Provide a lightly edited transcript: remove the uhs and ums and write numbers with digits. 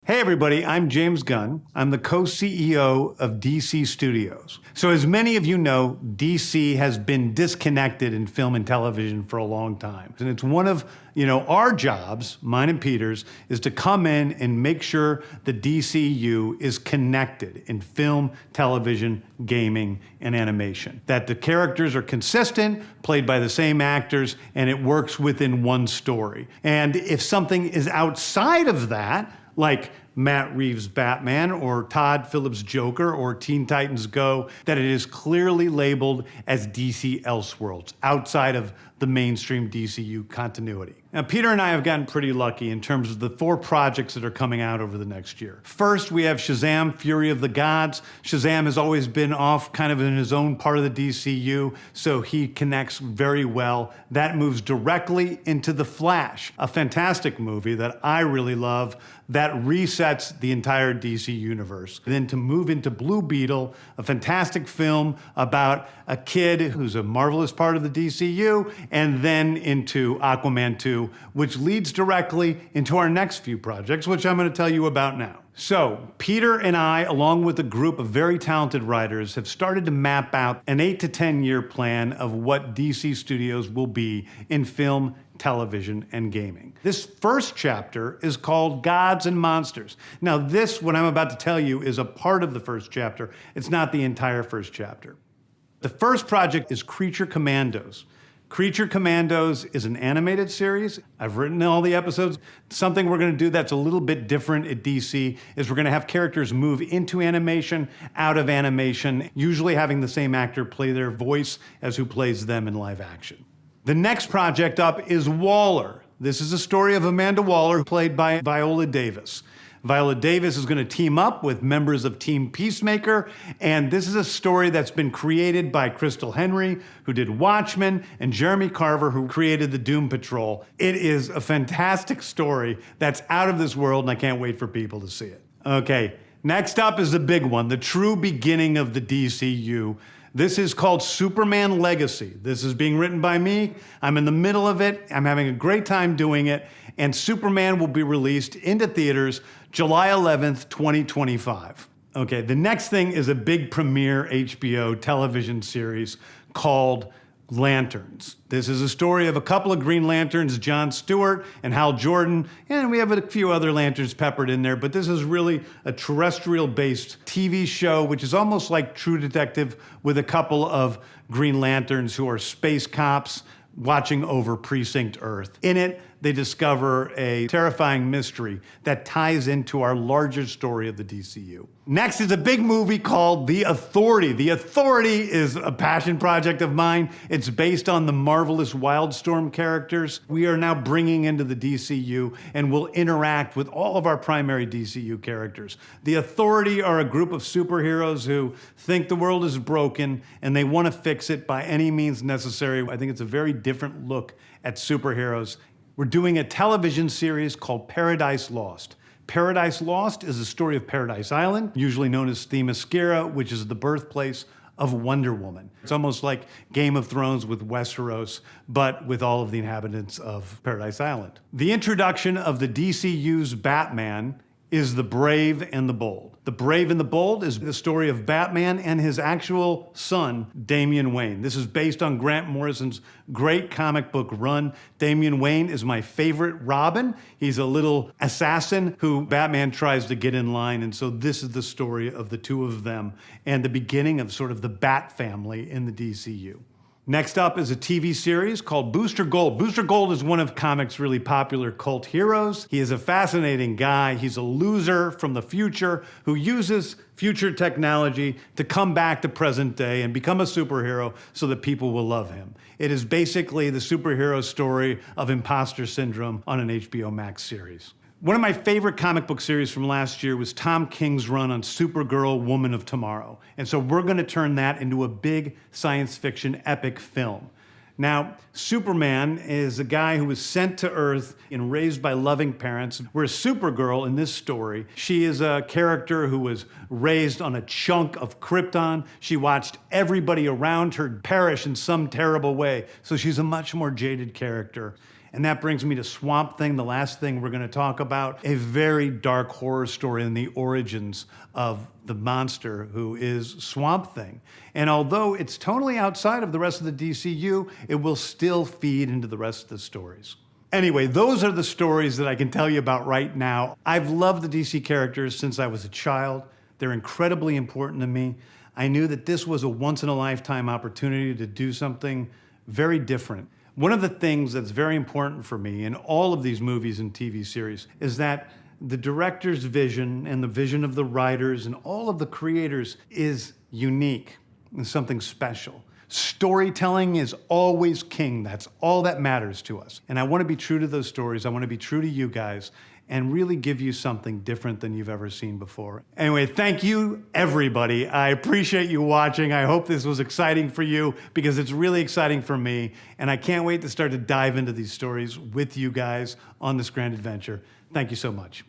Hey everybody, I'm James Gunn. I'm the co-CEO of DC Studios. So as many of you know, DC has been disconnected in film and television for a long time. And it's one of, our jobs, mine and Peter's, is to come in and make sure the DCU is connected in film, television, gaming, and animation. That the characters are consistent, played by the same actors, and it works within one story. And if something is outside of that, like Matt Reeves' Batman or Todd Phillips' Joker or Teen Titans Go, that it is clearly labeled as DC Elseworlds, outside of the mainstream DCU continuity. Now, Peter and I have gotten pretty lucky in terms of the 4 projects that are coming out over the next year. First, we have Shazam! Fury of the Gods. Shazam has always been off kind of in his own part of the DCU, so he connects very well. That moves directly into The Flash, a fantastic movie that I really love that resets the entire DC universe. And then to move into Blue Beetle, a fantastic film about a kid who's a marvelous part of the DCU, and then into Aquaman 2, which leads directly into our next few projects, which I'm going to tell you about now. So, Peter and I, along with a group of very talented writers, have started to map out an 8 to 10 year plan of what DC Studios will be in film, television, and gaming. This first chapter is called Gods and Monsters. Now this, what I'm about to tell you, is a part of the first chapter. It's not the entire first chapter. The first project is Creature Commandos. Creature Commandos is an animated series. I've written all the episodes. Something we're gonna do that's a little bit different at DC is we're gonna have characters move into animation, out of animation, usually having the same actor play their voice as who plays them in live action. The next project up is Waller. This is a story of Amanda Waller, played by Viola Davis. Viola Davis is going to team up with members of Team Peacemaker, and this is a story that's been created by Crystal Henry, who did Watchmen, and Jeremy Carver, who created the Doom Patrol. It is a fantastic story that's out of this world, and I can't wait for people to see it. Okay, next up is the big one, the true beginning of the DCU. This is called Superman Legacy. This is being written by me. I'm in the middle of it. I'm having a great time doing it. And Superman will be released into theaters July 11th, 2025. Okay, the next thing is a big premiere HBO television series called Lanterns. This is a story of a couple of Green Lanterns, John Stewart and Hal Jordan, and we have a few other Lanterns peppered in there, but this is really a terrestrial-based TV show, which is almost like True Detective with a couple of Green Lanterns who are space cops watching over Precinct Earth. In it, they discover a terrifying mystery that ties into our larger story of the DCU. Next is a big movie called The Authority. The Authority is a passion project of mine. It's based on the marvelous Wildstorm characters we are now bringing into the DCU and will interact with all of our primary DCU characters. The Authority are a group of superheroes who think the world is broken and they want to fix it by any means necessary. I think it's a very different look at superheroes. We're doing a television series called Paradise Lost. Paradise Lost is the story of Paradise Island, usually known as Themyscira, which is the birthplace of Wonder Woman. It's almost like Game of Thrones with Westeros, but with all of the inhabitants of Paradise Island. The introduction of the DCU's Batman is The Brave and the Bold. The Brave and the Bold is the story of Batman and his actual son, Damian Wayne. This is based on Grant Morrison's great comic book run. Damian Wayne is my favorite Robin. He's a little assassin who Batman tries to get in line, and so this is the story of the two of them and the beginning of sort of the Bat family in the DCU. Next up is a TV series called Booster Gold. Booster Gold is one of comics' really popular cult heroes. He is a fascinating guy. He's a loser from the future who uses future technology to come back to present day and become a superhero so that people will love him. It is basically the superhero story of imposter syndrome on an HBO Max series. One of my favorite comic book series from last year was Tom King's run on Supergirl, Woman of Tomorrow. And so we're gonna turn that into a big science fiction epic film. Now, Superman is a guy who was sent to Earth and raised by loving parents, whereas Supergirl in this story, she is a character who was raised on a chunk of Krypton. She watched everybody around her perish in some terrible way, so she's a much more jaded character. And that brings me to Swamp Thing, the last thing we're going to talk about, a very dark horror story in the origins of the monster who is Swamp Thing. And although it's totally outside of the rest of the DCU, it will still feed into the rest of the stories. Anyway, those are the stories that I can tell you about right now. I've loved the DC characters since I was a child. They're incredibly important to me. I knew that this was a once-in-a-lifetime opportunity to do something very different. One of the things that's very important for me in all of these movies and TV series is that the director's vision and the vision of the writers and all of the creators is unique and something special. Storytelling is always king. That's all that matters to us. And I want to be true to those stories. I want to be true to you guys and really give you something different than you've ever seen before. Anyway, thank you, everybody. I appreciate you watching. I hope this was exciting for you because it's really exciting for me. And I can't wait to start to dive into these stories with you guys on this grand adventure. Thank you so much.